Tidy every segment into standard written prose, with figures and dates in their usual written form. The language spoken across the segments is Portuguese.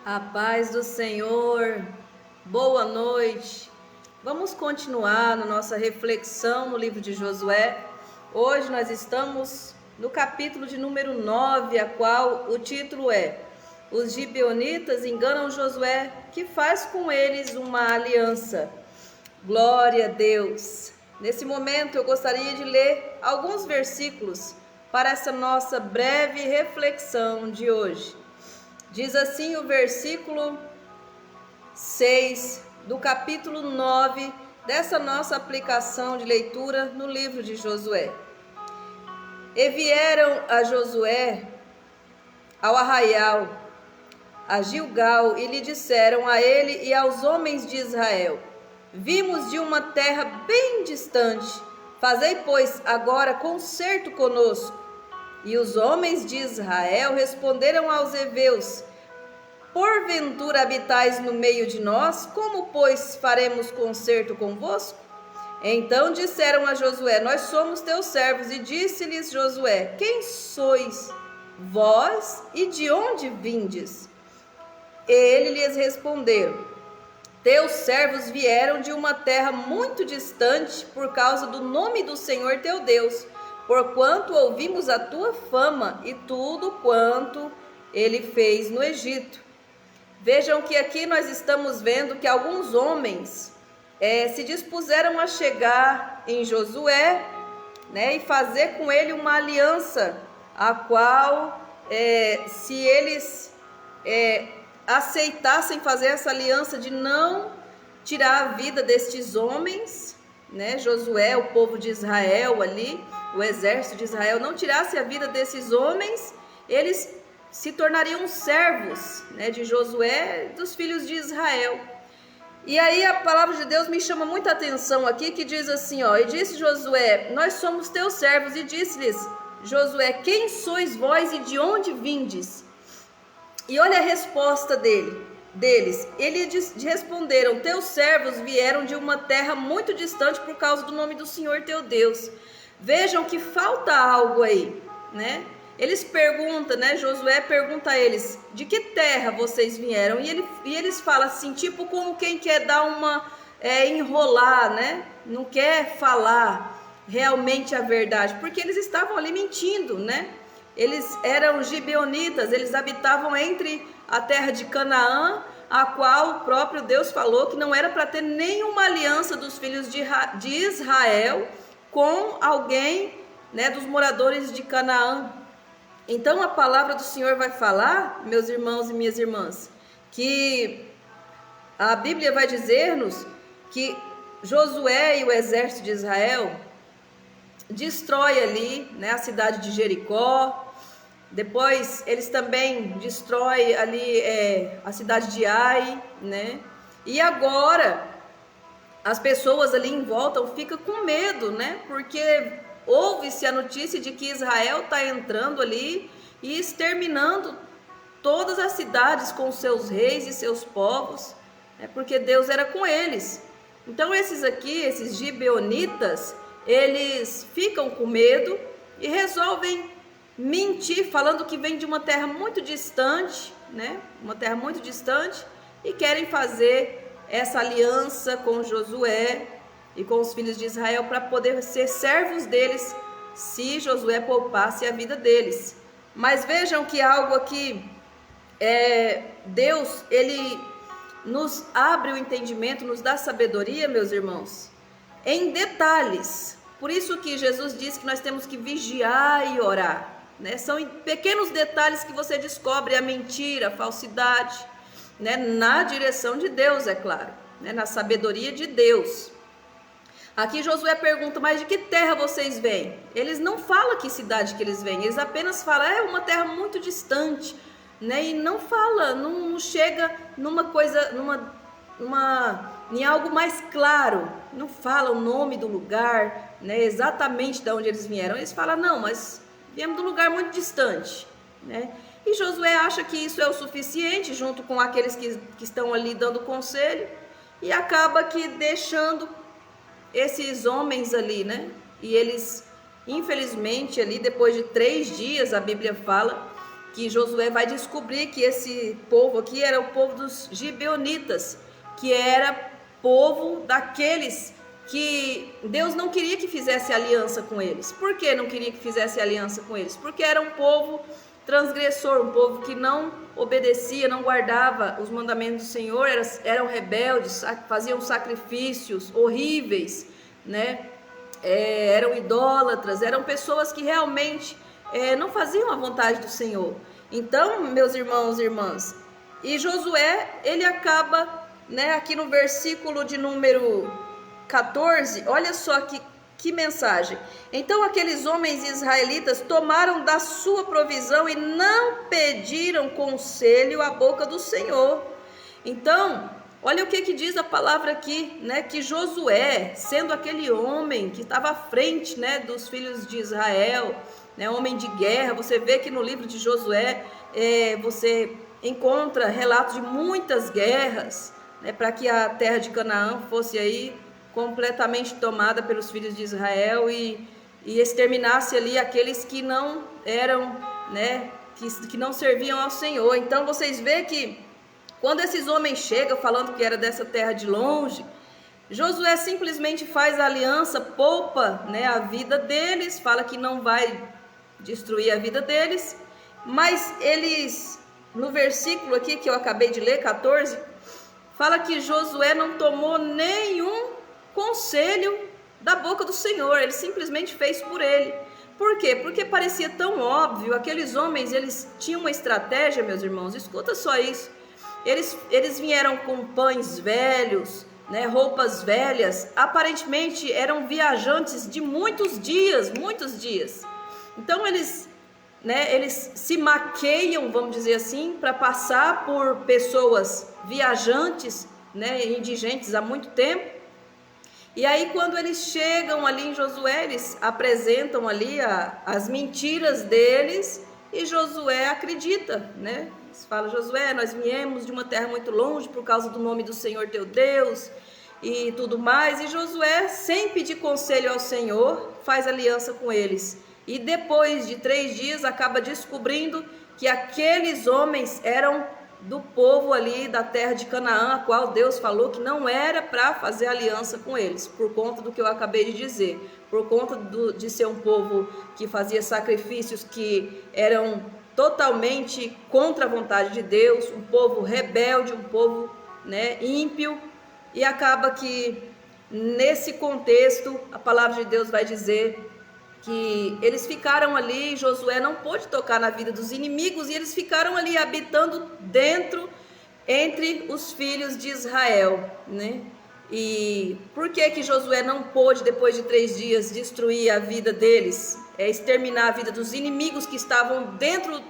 A paz do Senhor, boa noite. Vamos continuar na nossa reflexão no livro de Josué. Hoje nós estamos no capítulo de número 9, a qual o título é: Os gibeonitas enganam Josué, que faz com eles uma aliança. Glória a Deus. Nesse momento eu gostaria de ler alguns versículos para essa nossa breve reflexão de hoje. Diz assim o versículo 6 do capítulo 9 dessa nossa aplicação de leitura no livro de Josué. E vieram a Josué ao arraial, a Gilgal, e lhe disseram a ele e aos homens de Israel: Vimos de uma terra bem distante, fazei, pois, agora concerto conosco. E os homens de Israel responderam aos heveus: Porventura habitais no meio de nós? Como, pois, faremos concerto convosco? Então disseram a Josué: Nós somos teus servos. E disse-lhes Josué: Quem sois vós e de onde vindes? Ele lhes respondeu: Teus servos vieram de uma terra muito distante por causa do nome do Senhor teu Deus, porquanto ouvimos a tua fama e tudo quanto ele fez no Egito. Vejam que aqui nós estamos vendo que alguns homens se dispuseram a chegar em Josué, e fazer com ele uma aliança, a qual se eles aceitassem fazer essa aliança de não tirar a vida destes homens, Josué, o povo de Israel ali, o exército de Israel, não tirasse a vida desses homens, eles se tornariam servos, de Josué, dos filhos de Israel. E aí a palavra de Deus me chama muita atenção aqui, que diz assim, e disse Josué: Nós somos teus servos. E disse-lhes Josué: Quem sois vós e de onde vindes? E olha a resposta deles. Eles responderam: Teus servos vieram de uma terra muito distante por causa do nome do Senhor teu Deus. Vejam que falta algo aí, Eles perguntam, Josué pergunta a eles: de que terra vocês vieram? E eles falam assim, tipo como quem quer dar uma, enrolar, Não quer falar realmente a verdade, porque eles estavam ali mentindo, Eles eram gibeonitas, eles habitavam entre a terra de Canaã, a qual o próprio Deus falou que não era para ter nenhuma aliança dos filhos de Israel com alguém, dos moradores de Canaã. Então a palavra do Senhor vai falar, meus irmãos e minhas irmãs, que a Bíblia vai dizer-nos que Josué e o exército de Israel destrói ali, a cidade de Jericó. Depois eles também destroem ali a cidade de Ai, E agora as pessoas ali em volta ficam com medo, Porque ouve-se a notícia de que Israel está entrando ali e exterminando todas as cidades com seus reis e seus povos, porque Deus era com eles. Então esses gibeonitas, eles ficam com medo e resolvem mentir, falando que vem de uma terra muito distante, Uma terra muito distante, e querem fazer essa aliança com Josué e com os filhos de Israel para poder ser servos deles, se Josué poupasse a vida deles. Mas vejam que algo aqui, Deus, ele nos abre o entendimento, nos dá sabedoria, meus irmãos, em detalhes. Por isso que Jesus disse que nós temos que vigiar e orar, São em pequenos detalhes que você descobre a mentira, a falsidade, na direção de Deus, é claro, na sabedoria de Deus. Aqui Josué pergunta: mas de que terra vocês vêm? Eles não falam que cidade que eles vêm, eles apenas falam: é uma terra muito distante, E não fala, não chega numa coisa, em algo mais claro, não fala o nome do lugar, exatamente de onde eles vieram. Eles falam: não, mas viemos de um lugar muito distante, E Josué acha que isso é o suficiente, junto com aqueles que estão ali dando conselho, e acaba que deixando esses homens ali, E eles, infelizmente, ali depois de 3 dias, a Bíblia fala que Josué vai descobrir que esse povo aqui era o povo dos gibeonitas, que era povo daqueles que Deus não queria que fizesse aliança com eles. Por que não queria que fizesse aliança com eles? Porque era um povo transgressor, um povo que não obedecia, não guardava os mandamentos do Senhor, eram rebeldes, faziam sacrifícios horríveis, né? Eram idólatras, eram pessoas que realmente não faziam a vontade do Senhor. Então, meus irmãos e irmãs, e Josué, ele acaba, né, aqui no versículo de número 14, olha só que mensagem. Então aqueles homens israelitas tomaram da sua provisão e não pediram conselho à boca do Senhor. Então, olha o que diz a palavra aqui, né? Que Josué, sendo aquele homem que estava à frente, né, dos filhos de Israel, né, homem de guerra, você vê que no livro de Josué você encontra relatos de muitas guerras, né, para que a terra de Canaã fosse aí completamente tomada pelos filhos de Israel e exterminasse ali aqueles que não eram, né, que não serviam ao Senhor. Então vocês veem que quando esses homens chegam falando que era dessa terra de longe, Josué simplesmente faz a aliança, poupa, né, a vida deles, fala que não vai destruir a vida deles, mas eles, no versículo aqui que eu acabei de ler, 14, fala que Josué não tomou nenhum conselho da boca do Senhor, ele simplesmente fez por ele. Por quê? Porque parecia tão óbvio, aqueles homens, eles tinham uma estratégia, meus irmãos, escuta só isso, eles vieram com pães velhos, né, roupas velhas, aparentemente eram viajantes de muitos dias, então eles se maqueiam, vamos dizer assim, para passar por pessoas viajantes, né, indigentes há muito tempo. E aí quando eles chegam ali em Josué, eles apresentam ali as mentiras deles e Josué acredita, né? Eles falam: Josué, nós viemos de uma terra muito longe por causa do nome do Senhor teu Deus e tudo mais. E Josué, sem pedir conselho ao Senhor, faz aliança com eles. E depois de 3 dias acaba descobrindo que aqueles homens eram do povo ali da terra de Canaã, a qual Deus falou que não era para fazer aliança com eles, por conta do que eu acabei de dizer, por conta de ser um povo que fazia sacrifícios que eram totalmente contra a vontade de Deus, um povo rebelde, um povo, né, ímpio. E acaba que nesse contexto a palavra de Deus vai dizer que eles ficaram ali, Josué não pôde tocar na vida dos inimigos, e eles ficaram ali habitando entre os filhos de Israel, né? E por que Josué não pôde, depois de 3 dias, destruir a vida deles, exterminar a vida dos inimigos que estavam dentro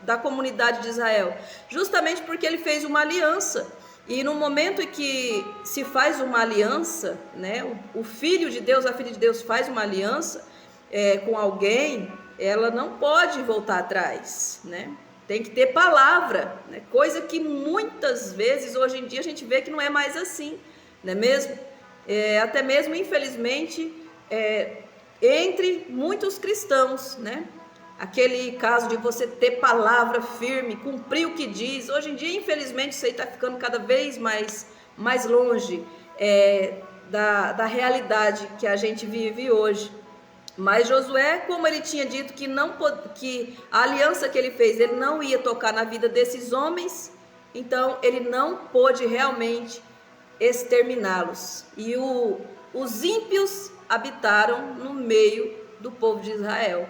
da comunidade de Israel? Justamente porque ele fez uma aliança. E no momento em que se faz uma aliança, né, o filho de Deus, a filha de Deus faz uma aliança com alguém, ela não pode voltar atrás, né? Tem que ter palavra, né? Coisa que muitas vezes hoje em dia a gente vê que não é mais assim, não é mesmo? Até mesmo, infelizmente, entre muitos cristãos, né? Aquele caso de você ter palavra firme, cumprir o que diz. Hoje em dia, infelizmente, isso aí está ficando cada vez mais longe da realidade que a gente vive hoje. Mas Josué, como ele tinha dito que a aliança que ele fez, ele não ia tocar na vida desses homens, então ele não pôde realmente exterminá-los. E os ímpios habitaram no meio do povo de Israel.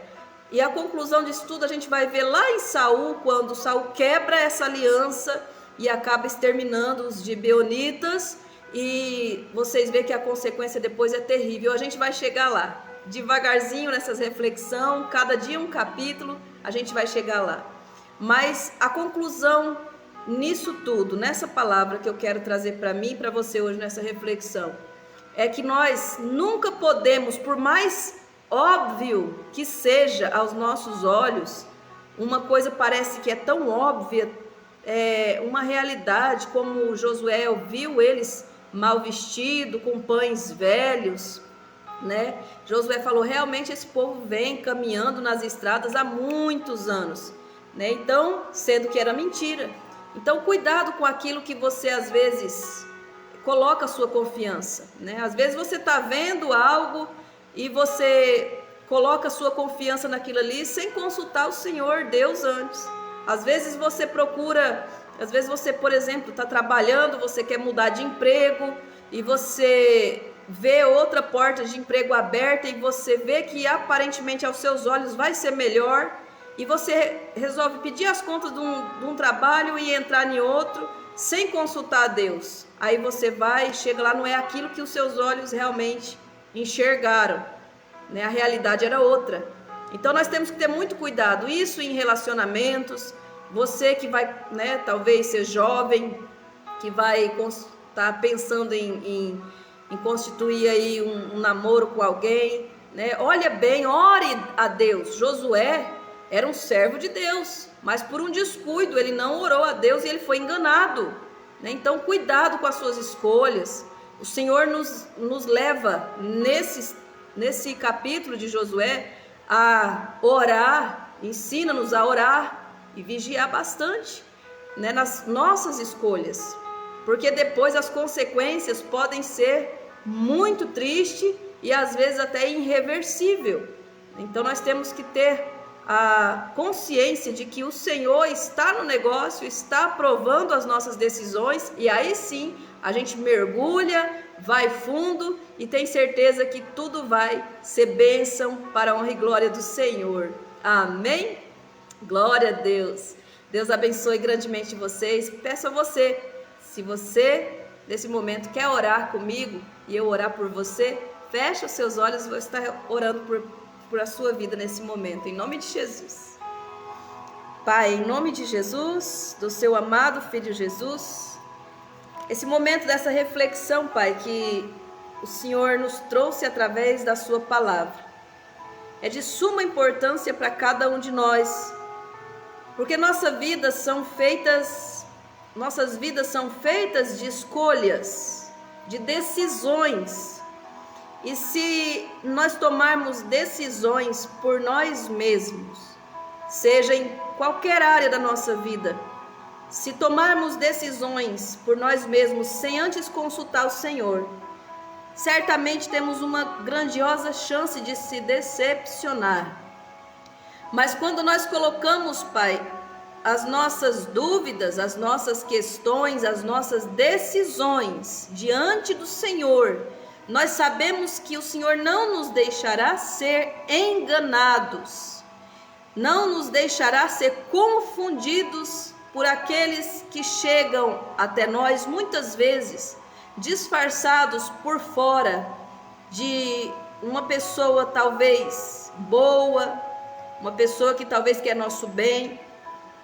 E a conclusão disso tudo a gente vai ver lá em Saul, quando Saul quebra essa aliança e acaba exterminando os gibeonitas, e vocês veem que a consequência depois é terrível. A gente vai chegar lá, devagarzinho nessas reflexões, cada dia um capítulo, a gente vai chegar lá. Mas a conclusão nisso tudo, nessa palavra que eu quero trazer para mim e para você hoje nessa reflexão, é que nós nunca podemos, por mais óbvio que seja aos nossos olhos, uma coisa parece que é tão óbvia, uma realidade, como Josué viu eles mal vestidos, com pães velhos, né? Josué falou: realmente esse povo vem caminhando nas estradas há muitos anos, né? Então, sendo que era mentira. Então, cuidado com aquilo que você às vezes coloca a sua confiança, né? Às vezes você está vendo algo e você coloca a sua confiança naquilo ali sem consultar o Senhor Deus antes. Às vezes você procura, às vezes você, por exemplo, está trabalhando, você quer mudar de emprego e você vê outra porta de emprego aberta e você vê que aparentemente aos seus olhos vai ser melhor e você resolve pedir as contas de um trabalho e entrar em outro sem consultar a Deus. Aí você vai, chega lá, não é aquilo que os seus olhos realmente enxergaram, né? A realidade era outra. Então nós temos que ter muito cuidado, isso em relacionamentos. Você que vai, né, talvez ser jovem, que vai estar pensando em constituir aí um namoro com alguém, né? Olha bem, ore a Deus. Josué era um servo de Deus, mas por um descuido ele não orou a Deus e ele foi enganado, né? Então cuidado com as suas escolhas. O Senhor nos leva nesse capítulo de Josué a orar, ensina-nos a orar e vigiar bastante, né, nas nossas escolhas, porque depois as consequências podem ser muito tristes e às vezes até irreversível. Então nós temos que ter a consciência de que o Senhor está no negócio, está aprovando as nossas decisões, e aí sim a gente mergulha, vai fundo e tem certeza que tudo vai ser bênção para a honra e glória do Senhor. Amém? Glória a Deus. Deus abençoe grandemente vocês. Peço a você, se você nesse momento quer orar comigo e eu orar por você, feche os seus olhos, vou estar orando por a sua vida nesse momento, em nome de Jesus. Pai, em nome de Jesus, do seu amado Filho Jesus, esse momento dessa reflexão, Pai, que o Senhor nos trouxe através da sua palavra, é de suma importância para cada um de nós, porque nossas vidas são feitas de escolhas, de decisões. E se nós tomarmos decisões por nós mesmos, seja em qualquer área da nossa vida, se tomarmos decisões por nós mesmos sem antes consultar o Senhor, certamente temos uma grandiosa chance de se decepcionar. Mas quando nós colocamos, Pai, as nossas dúvidas, as nossas questões, as nossas decisões diante do Senhor, nós sabemos que o Senhor não nos deixará ser enganados, não nos deixará ser confundidos por aqueles que chegam até nós muitas vezes disfarçados por fora de uma pessoa talvez boa, uma pessoa que talvez quer nosso bem,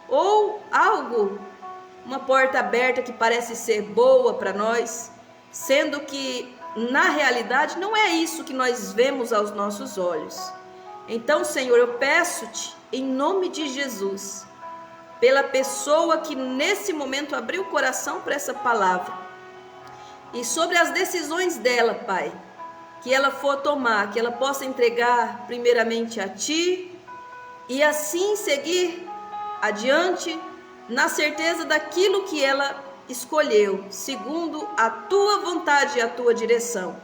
ou algo, uma porta aberta que parece ser boa para nós, sendo que na realidade não é isso que nós vemos aos nossos olhos. Então, Senhor, eu peço-te, em nome de Jesus, pela pessoa que nesse momento abriu o coração para essa palavra, e sobre as decisões dela, Pai, que ela for tomar, que ela possa entregar primeiramente a Ti, e assim seguir adiante na certeza daquilo que ela escolheu, segundo a Tua vontade e a Tua direção.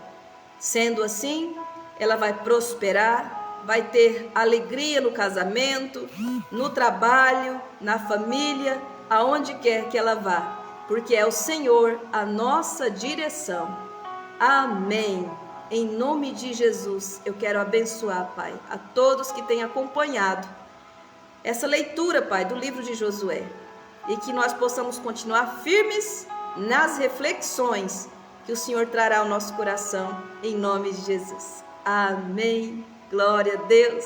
Sendo assim, ela vai prosperar, vai ter alegria no casamento, no trabalho, na família, aonde quer que ela vá, porque é o Senhor a nossa direção. Amém. Em nome de Jesus, eu quero abençoar, Pai, a todos que têm acompanhado essa leitura, Pai, do livro de Josué, e que nós possamos continuar firmes nas reflexões que o Senhor trará ao nosso coração, em nome de Jesus. Amém. Glória a Deus.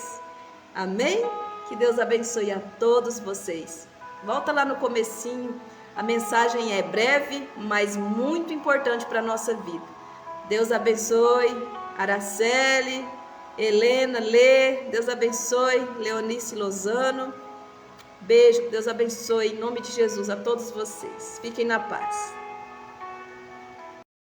Amém. Que Deus abençoe a todos vocês. Volta lá no comecinho, a mensagem é breve, mas muito importante para a nossa vida. Deus abençoe, Araceli, Helena, Lê, Deus abençoe, Leonice Lozano. Beijo, Deus abençoe, em nome de Jesus, a todos vocês. Fiquem na paz.